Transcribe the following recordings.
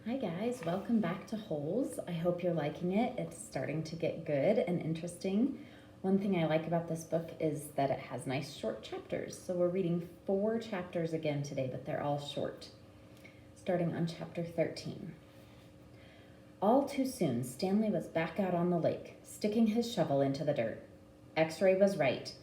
Hi guys, welcome back to Holes. I hope you're liking it. It's starting to get good and interesting. One thing I like about this book is that it has nice short chapters. So we're reading 4 chapters again today, but they're all short. Starting on chapter 13. All too soon, Stanley was back out on the lake, sticking his shovel into the dirt. X-ray was right.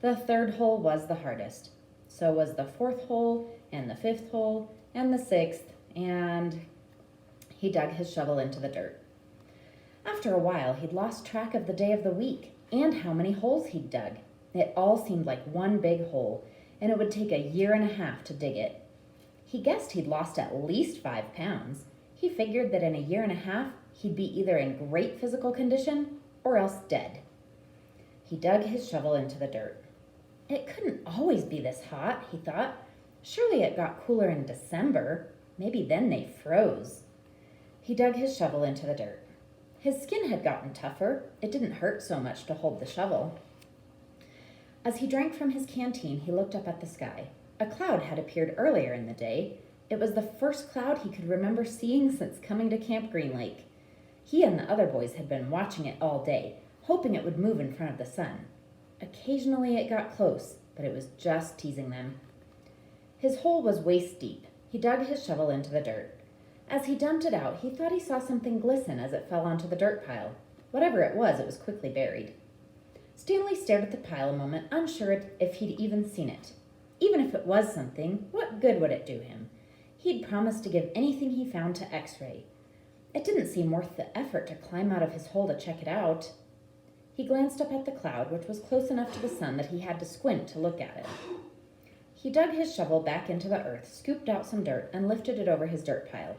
The 3rd hole was the hardest. So was the 4th hole, and the 5th hole, and the 6th, and he dug his shovel into the dirt. After a while, he'd lost track of the day of the week and how many holes he'd dug. It all seemed like one big hole, and it would take a year and a half to dig it. He guessed he'd lost at least 5 pounds. He figured that in a year and a half, he'd be either in great physical condition or else dead. He dug his shovel into the dirt. It couldn't always be this hot, he thought. Surely it got cooler in December. Maybe then they froze. He dug his shovel into the dirt. His skin had gotten tougher. It didn't hurt so much to hold the shovel. As he drank from his canteen, he looked up at the sky. A cloud had appeared earlier in the day. It was the first cloud he could remember seeing since coming to Camp Green Lake. He and the other boys had been watching it all day, hoping it would move in front of the sun. Occasionally it got close, but it was just teasing them. His hole was waist deep. He dug his shovel into the dirt. As he dumped it out, he thought he saw something glisten as it fell onto the dirt pile. Whatever it was quickly buried. Stanley stared at the pile a moment, unsure if he'd even seen it. Even if it was something, what good would it do him? He'd promised to give anything he found to X-ray. It didn't seem worth the effort to climb out of his hole to check it out. He glanced up at the cloud, which was close enough to the sun that he had to squint to look at it. He dug his shovel back into the earth, scooped out some dirt, and lifted it over his dirt pile.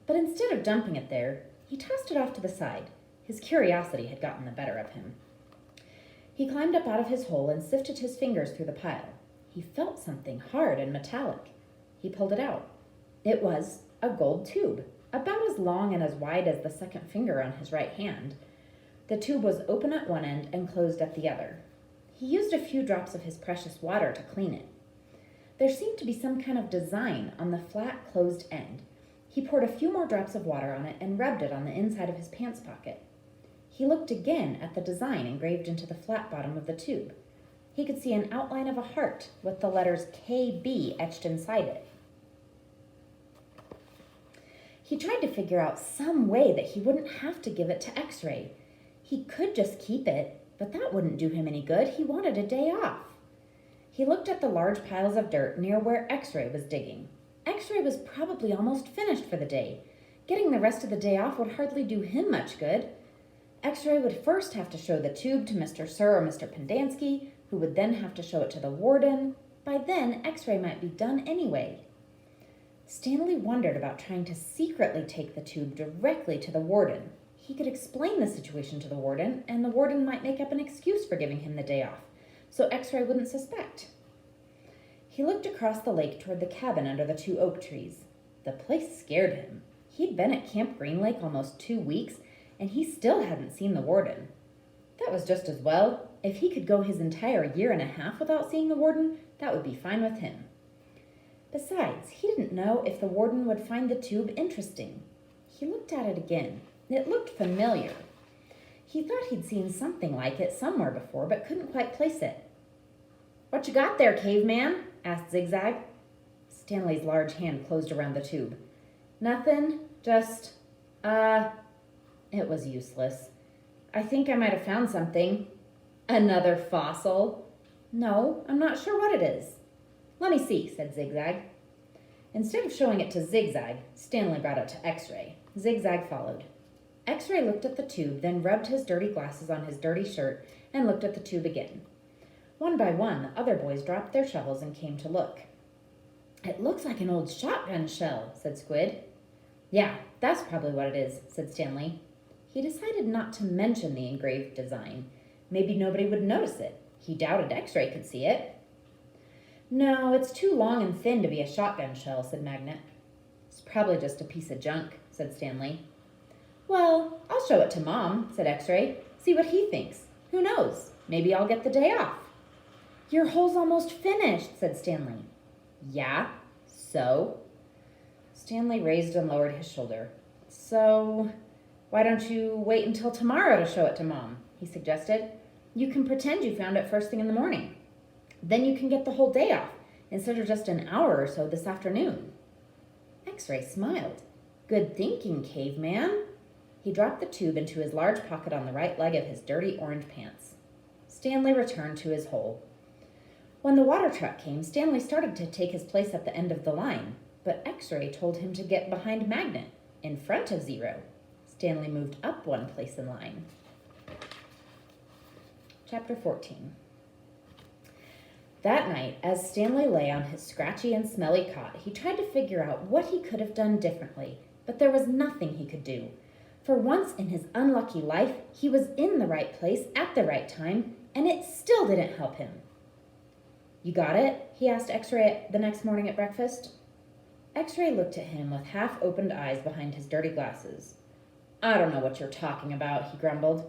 But instead of dumping it there, he tossed it off to the side. His curiosity had gotten the better of him. He climbed up out of his hole and sifted his fingers through the pile. He felt something hard and metallic. He pulled it out. It was a gold tube, about as long and as wide as the second finger on his right hand. The tube was open at one end and closed at the other. He used a few drops of his precious water to clean it. There seemed to be some kind of design on the flat, closed end. He poured a few more drops of water on it and rubbed it on the inside of his pants pocket. He looked again at the design engraved into the flat bottom of the tube. He could see an outline of a heart with the letters KB etched inside it. He tried to figure out some way that he wouldn't have to give it to X-ray. He could just keep it, but that wouldn't do him any good. He wanted a day off. He looked at the large piles of dirt near where X-ray was digging. X-ray was probably almost finished for the day. Getting the rest of the day off would hardly do him much good. X-ray would first have to show the tube to Mr. Sir or Mr. Pendanski, who would then have to show it to the warden. By then, X-ray might be done anyway. Stanley wondered about trying to secretly take the tube directly to the warden. He could explain the situation to the warden, and the warden might make up an excuse for giving him the day off, so X-ray wouldn't suspect. He looked across the lake toward the cabin under the 2 oak trees. The place scared him. He'd been at Camp Green Lake almost 2 weeks, and he still hadn't seen the warden. That was just as well. If he could go his entire year and a half without seeing the warden, that would be fine with him. Besides, he didn't know if the warden would find the tube interesting. He looked at it again. It looked familiar. He thought he'd seen something like it somewhere before, but couldn't quite place it. "What you got there, caveman?" asked Zigzag. Stanley's large hand closed around the tube. "Nothing, just, It was useless. "I think I might have found something." "Another fossil?" "No, I'm not sure what it is." "Let me see," said Zigzag. Instead of showing it to Zigzag, Stanley brought it to X-ray. Zigzag followed. X-ray looked at the tube, then rubbed his dirty glasses on his dirty shirt and looked at the tube again. One by one, the other boys dropped their shovels and came to look. "It looks like an old shotgun shell," said Squid. "Yeah, that's probably what it is," said Stanley. He decided not to mention the engraved design. Maybe nobody would notice it. He doubted X-ray could see it. "No, it's too long and thin to be a shotgun shell," said Magnet. "It's probably just a piece of junk," said Stanley. "Well, I'll show it to Mom," said X-ray. "See what he thinks. Who knows? Maybe I'll get the day off." "Your hole's almost finished," said Stanley. "Yeah, so?" Stanley raised and lowered his shoulder. So, why don't you wait until tomorrow to show it to Mom? He suggested. You can pretend you found it first thing in the morning. Then you can get the whole day off, instead of just an hour or so this afternoon. X-Ray smiled. Good thinking, caveman. He dropped the tube into his large pocket on the right leg of his dirty orange pants. Stanley returned to his hole. When the water truck came, Stanley started to take his place at the end of the line, but X-Ray told him to get behind Magnet, in front of Zero. Stanley moved up one place in line. Chapter 14. That night, as Stanley lay on his scratchy and smelly cot, he tried to figure out what he could have done differently, but there was nothing he could do. For once in his unlucky life, he was in the right place at the right time, and it still didn't help him. You got it? He asked X-Ray the next morning at breakfast. X-Ray looked at him with half-opened eyes behind his dirty glasses. I don't know what you're talking about, he grumbled.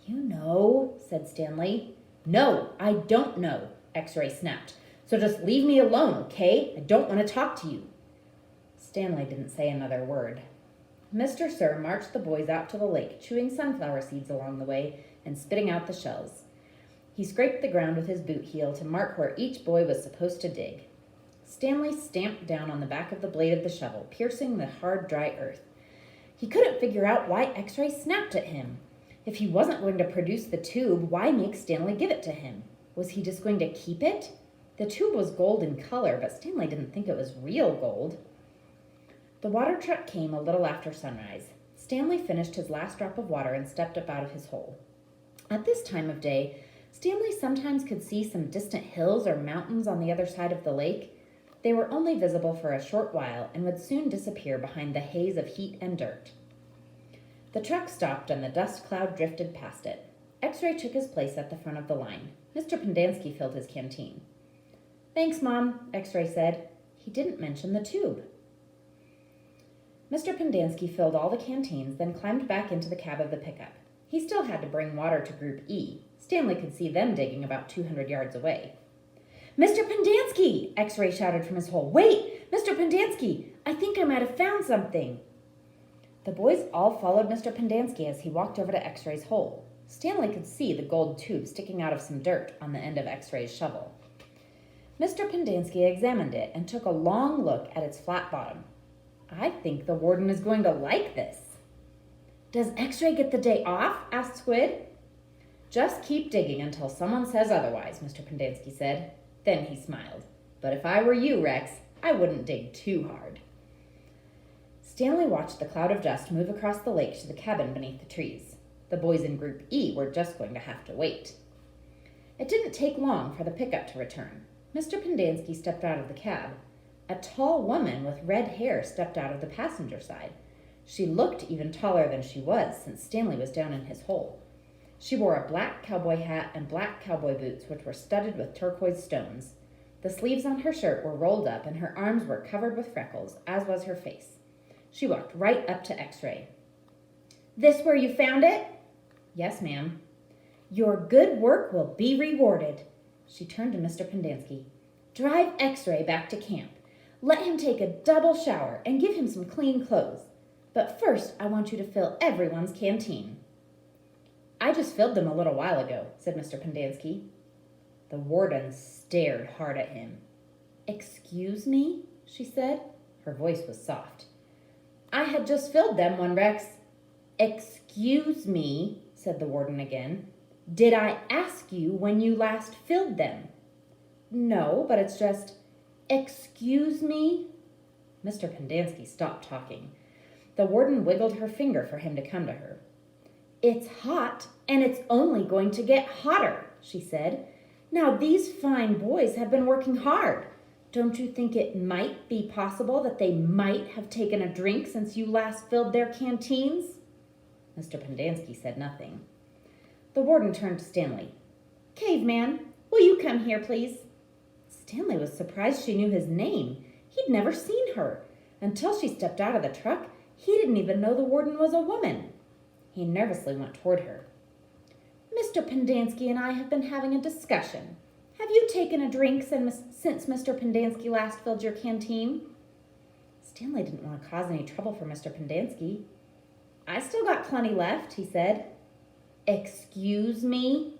You know, said Stanley. No, I don't know, X-Ray snapped. So just leave me alone, okay? I don't want to talk to you. Stanley didn't say another word. Mr. Sir marched the boys out to the lake, chewing sunflower seeds along the way and spitting out the shells. He scraped the ground with his boot heel to mark where each boy was supposed to dig. Stanley stamped down on the back of the blade of the shovel, piercing the hard, dry earth. He couldn't figure out why X-Ray snapped at him. If he wasn't going to produce the tube, why make Stanley give it to him? Was he just going to keep it? The tube was gold in color, but Stanley didn't think it was real gold. The water truck came a little after sunrise. Stanley finished his last drop of water and stepped up out of his hole. At this time of day, Stanley sometimes could see some distant hills or mountains on the other side of the lake. They were only visible for a short while and would soon disappear behind the haze of heat and dirt. The truck stopped and the dust cloud drifted past it. X-Ray took his place at the front of the line. Mr. Pendanski filled his canteen. Thanks, Mom, X-Ray said. He didn't mention the tube. Mr. Pendanski filled all the canteens, then climbed back into the cab of the pickup. He still had to bring water to Group E. Stanley could see them digging about 200 yards away. Mr. Pendanski! X-Ray shouted from his hole. Wait! Mr. Pendanski! I think I might have found something. The boys all followed Mr. Pendanski as he walked over to X-Ray's hole. Stanley could see the gold tube sticking out of some dirt on the end of X-Ray's shovel. Mr. Pendanski examined it and took a long look at its flat bottom. I think the warden is going to like this. Does X-Ray get the day off? Asked Squid. Just keep digging until someone says otherwise, Mr. Pendanski said. Then he smiled. But if I were you, Rex, I wouldn't dig too hard. Stanley watched the cloud of dust move across the lake to the cabin beneath the trees. The boys in Group E were just going to have to wait. It didn't take long for the pickup to return. Mr. Pendanski stepped out of the cab. A tall woman with red hair stepped out of the passenger side. She looked even taller than she was since Stanley was down in his hole. She wore a black cowboy hat and black cowboy boots which were studded with turquoise stones. The sleeves on her shirt were rolled up and her arms were covered with freckles, as was her face. She walked right up to X-Ray. This where you found it? Yes, ma'am. Your good work will be rewarded. She turned to Mr. Pendanski. Drive X-Ray back to camp. Let him take a double shower and give him some clean clothes. But first, I want you to fill everyone's canteen. I just filled them a little while ago, said Mr. Pendanski. The warden stared hard at him. Excuse me, she said. Her voice was soft. I had just filled them when Rex... Excuse me, said the warden again. Did I ask you when you last filled them? No, but it's just... Excuse me? Mr. Pendanski stopped talking. The warden wiggled her finger for him to come to her. It's hot, and it's only going to get hotter, she said. Now, these fine boys have been working hard. Don't you think it might be possible that they might have taken a drink since you last filled their canteens? Mr. Pendanski said nothing. The warden turned to Stanley. Caveman, will you come here, please? Stanley was surprised she knew his name. He'd never seen her. Until she stepped out of the truck, he didn't even know the warden was a woman. He nervously went toward her. Mr. Pendanski and I have been having a discussion. Have you taken a drink since Mr. Pendanski last filled your canteen? Stanley didn't want to cause any trouble for Mr. Pendanski. I still got plenty left, he said. Excuse me?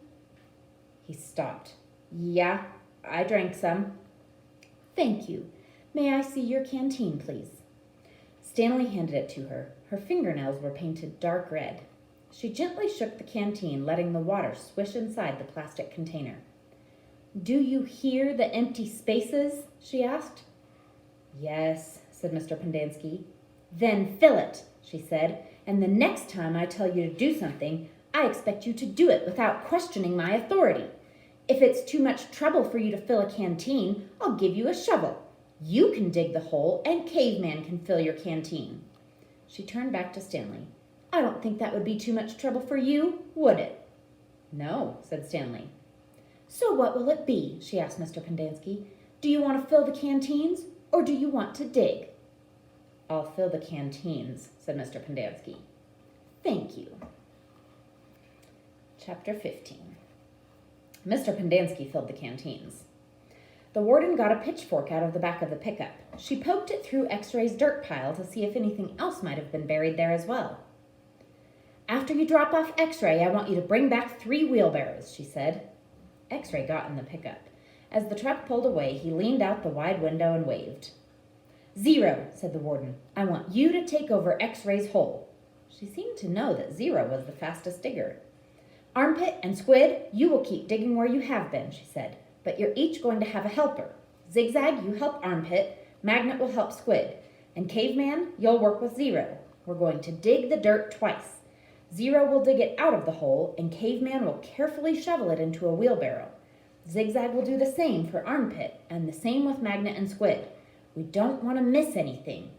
He stopped. Yeah, I drank some. Thank you. May I see your canteen, please? Stanley handed it to her. Her fingernails were painted dark red. She gently shook the canteen, letting the water swish inside the plastic container. Do you hear the empty spaces? She asked. Yes, said Mr. Pendanski. Then fill it, she said, and the next time I tell you to do something, I expect you to do it without questioning my authority. If it's too much trouble for you to fill a canteen, I'll give you a shovel. You can dig the hole, and Caveman can fill your canteen. She turned back to Stanley. I don't think that would be too much trouble for you, would it? No, said Stanley. So what will it be? She asked Mr. Pendanski. Do you want to fill the canteens, or do you want to dig? I'll fill the canteens, said Mr. Pendanski. Thank you. Chapter 15. Mr. Pendanski filled the canteens. The warden got a pitchfork out of the back of the pickup. She poked it through X-Ray's dirt pile to see if anything else might have been buried there as well. After you drop off X-Ray, I want you to bring back 3 wheelbarrows, she said. X-Ray got in the pickup. As the truck pulled away, he leaned out the wide window and waved. 0, said the warden. I want you to take over X-Ray's hole. She seemed to know that 0 was the fastest digger. Armpit and Squid, you will keep digging where you have been, she said, but you're each going to have a helper. Zigzag, you help Armpit, Magnet will help Squid, and Caveman, you'll work with 0. We're going to dig the dirt twice. 0 will dig it out of the hole, and Caveman will carefully shovel it into a wheelbarrow. Zigzag will do the same for Armpit, and the same with Magnet and Squid. We don't want to miss anything.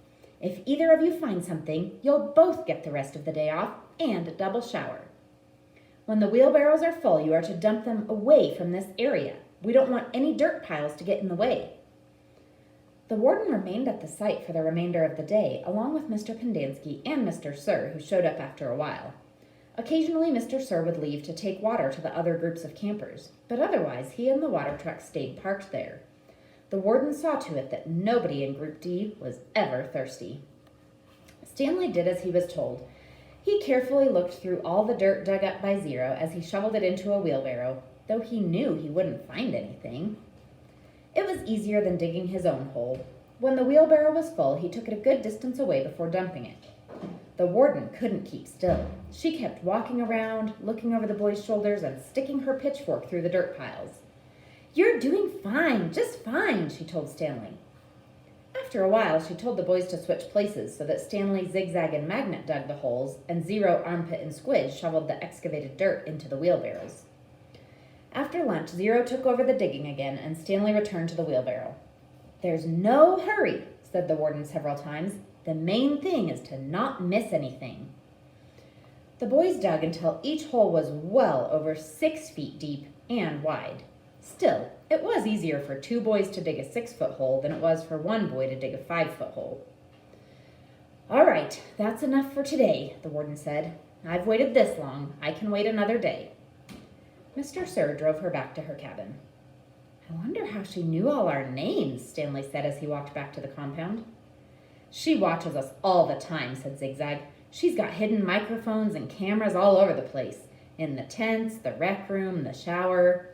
If either of you find something, you'll both get the rest of the day off and a double shower. When the wheelbarrows are full, you are to dump them away from this area. We don't want any dirt piles to get in the way. The warden remained at the site for the remainder of the day, along with Mr. Pendanski and Mr. Sir, who showed up after a while. Occasionally, Mr. Sir would leave to take water to the other groups of campers, but otherwise he and the water truck stayed parked there. The warden saw to it that nobody in Group D was ever thirsty. Stanley did as he was told. He carefully looked through all the dirt dug up by 0 as he shoveled it into a wheelbarrow, though he knew he wouldn't find anything. It was easier than digging his own hole. When the wheelbarrow was full, he took it a good distance away before dumping it. The warden couldn't keep still. She kept walking around, looking over the boys' shoulders, and sticking her pitchfork through the dirt piles. You're doing fine, just fine, she told Stanley. After a while, she told the boys to switch places so that Stanley, Zigzag, and Magnet dug the holes, and 0, Armpit, and Squid shoveled the excavated dirt into the wheelbarrows. After lunch, 0 took over the digging again, and Stanley returned to the wheelbarrow. There's no hurry, said the warden several times. The main thing is to not miss anything. The boys dug until each hole was well over 6 feet deep and wide. Still, it was easier for 2 boys to dig a 6-foot hole than it was for 1 boy to dig a 5-foot hole. All right, that's enough for today, the warden said. I've waited this long. I can wait another day. Mr. Sir drove her back to her cabin. I wonder how she knew all our names, Stanley said as he walked back to the compound. She watches us all the time, said Zigzag. She's got hidden microphones and cameras all over the place. In the tents, the rec room, the shower.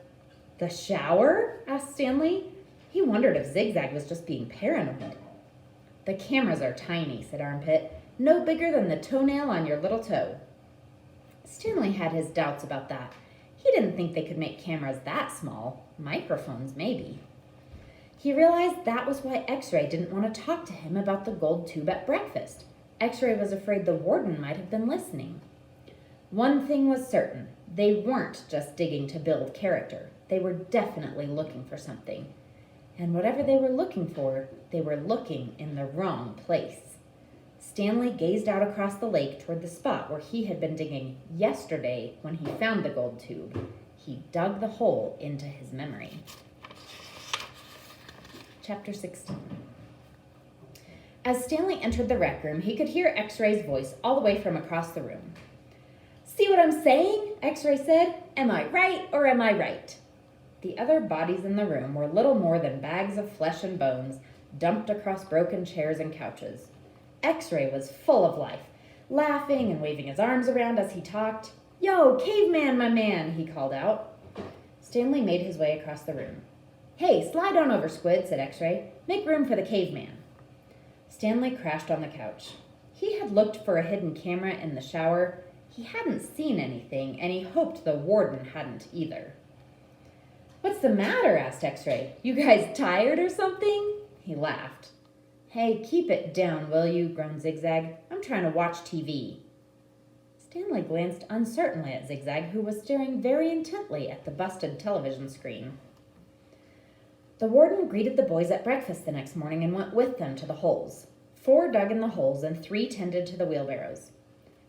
The shower? Asked Stanley. He wondered if Zigzag was just being paranoid. The cameras are tiny, said Armpit. No bigger than the toenail on your little toe. Stanley had his doubts about that. He didn't think they could make cameras that small. Microphones, maybe. He realized that was why X-Ray didn't want to talk to him about the gold tube at breakfast. X-Ray was afraid the warden might have been listening. One thing was certain. They weren't just digging to build character. They were definitely looking for something. And whatever they were looking for, they were looking in the wrong place. Stanley gazed out across the lake toward the spot where he had been digging yesterday when he found the gold tube. He dug the hole into his memory. Chapter 16. As Stanley entered the rec room, he could hear X-Ray's voice all the way from across the room. See what I'm saying? X-Ray said. Am I right or am I right? The other bodies in the room were little more than bags of flesh and bones, dumped across broken chairs and couches. X-Ray was full of life, laughing and waving his arms around as he talked. "Yo, caveman, my man," he called out. Stanley made his way across the room. "Hey, slide on over, Squid," said X-Ray. "Make room for the caveman." Stanley crashed on the couch. He had looked for a hidden camera in the shower. He hadn't seen anything, and he hoped the warden hadn't either. "What's the matter?" asked X-Ray. "You guys tired or something?" He laughed. "Hey, keep it down, will you?" groaned Zigzag. "I'm trying to watch TV." Stanley glanced uncertainly at Zigzag, who was staring very intently at the busted television screen. The warden greeted the boys at breakfast the next morning and went with them to the holes. 4 dug in the holes and 3 tended to the wheelbarrows.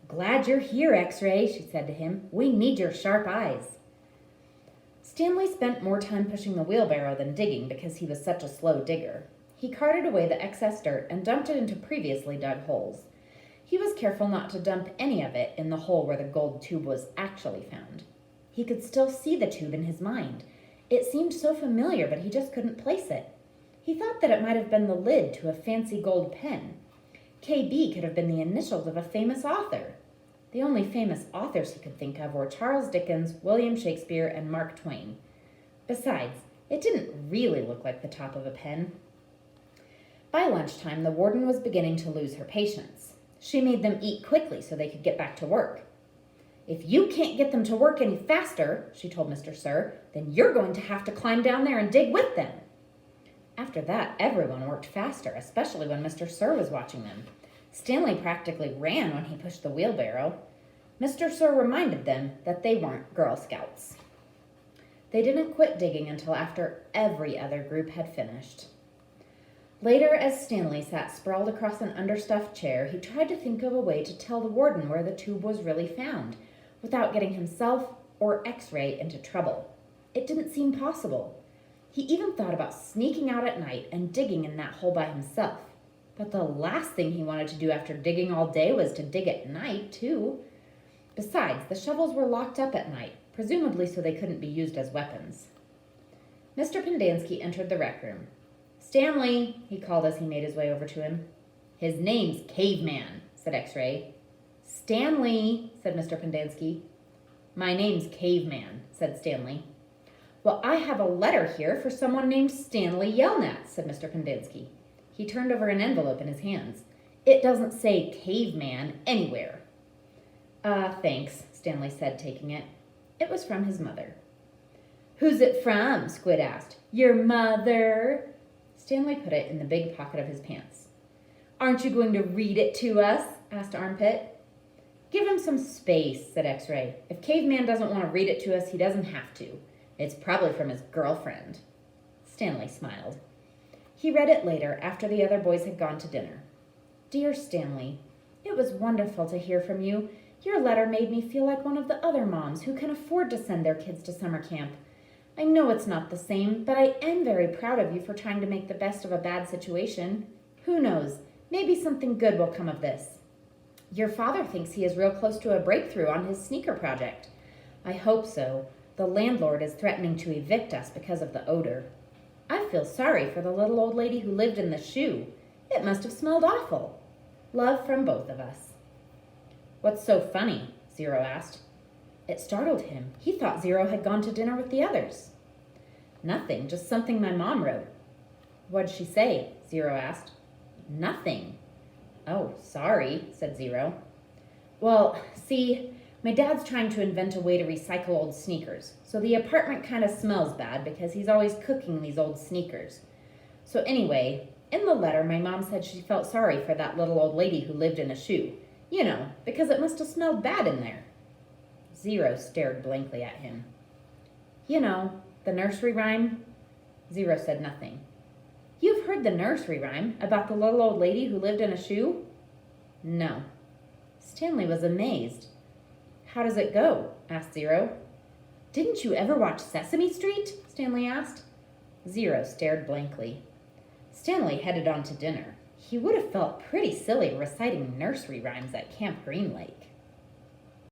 "Glad you're here, X-Ray," she said to him. "We need your sharp eyes." Stanley spent more time pushing the wheelbarrow than digging because he was such a slow digger. He carted away the excess dirt and dumped it into previously dug holes. He was careful not to dump any of it in the hole where the gold tube was actually found. He could still see the tube in his mind. It seemed so familiar, but he just couldn't place it. He thought that it might have been the lid to a fancy gold pen. KB could have been the initials of a famous author. The only famous authors he could think of were Charles Dickens, William Shakespeare, and Mark Twain. Besides, it didn't really look like the top of a pen. By lunchtime, the warden was beginning to lose her patience. She made them eat quickly so they could get back to work. "If you can't get them to work any faster," she told Mr. Sir, "then you're going to have to climb down there and dig with them." After that, everyone worked faster, especially when Mr. Sir was watching them. Stanley practically ran when he pushed the wheelbarrow. Mr. Sir reminded them that they weren't Girl Scouts. They didn't quit digging until after every other group had finished. Later, as Stanley sat sprawled across an understuffed chair, he tried to think of a way to tell the warden where the tube was really found, without getting himself or X-Ray into trouble. It didn't seem possible. He even thought about sneaking out at night and digging in that hole by himself. But the last thing he wanted to do after digging all day was to dig at night, too. Besides, the shovels were locked up at night, presumably so they couldn't be used as weapons. Mr. Pendanski entered the rec room. "Stanley," he called as he made his way over to him. "His name's Caveman," said X-Ray. "Stanley," said Mr. Pendanski. "My name's Caveman," said Stanley. "Well, I have a letter here for someone named Stanley Yelnats," said Mr. Pendanski. He turned over an envelope in his hands. "It doesn't say Caveman anywhere." Thanks," Stanley said, taking it. It was from his mother. "Who's it from?" Squid asked. "Your mother?" Stanley put it in the big pocket of his pants. "Aren't you going to read it to us?" asked Armpit. "Give him some space," said X-Ray. "If Caveman doesn't want to read it to us, he doesn't have to. It's probably from his girlfriend." Stanley smiled. He read it later, after the other boys had gone to dinner. "Dear Stanley, it was wonderful to hear from you. Your letter made me feel like one of the other moms who can afford to send their kids to summer camp. I know it's not the same, but I am very proud of you for trying to make the best of a bad situation. Who knows, maybe something good will come of this. Your father thinks he is real close to a breakthrough on his sneaker project. I hope so. The landlord is threatening to evict us because of the odor. I feel sorry for the little old lady who lived in the shoe. It must have smelled awful. Love from both of us." "What's so funny?" Zero asked. It startled him. He thought Zero had gone to dinner with the others. "Nothing, just something my mom wrote." "What'd she say?" Zero asked. "Nothing." "Oh, sorry," said Zero. "Well, see, my dad's trying to invent a way to recycle old sneakers, so the apartment kind of smells bad because he's always cooking these old sneakers. So anyway, in the letter, my mom said she felt sorry for that little old lady who lived in a shoe. You know, because it must have smelled bad in there." Zero stared blankly at him. "You know, the nursery rhyme?" Zero said nothing. "You've heard the nursery rhyme about the little old lady who lived in a shoe?" "No." Stanley was amazed. "How does it go?" asked Zero. "Didn't you ever watch Sesame Street?" Stanley asked. Zero stared blankly. Stanley headed on to dinner. He would have felt pretty silly reciting nursery rhymes at Camp Green Lake.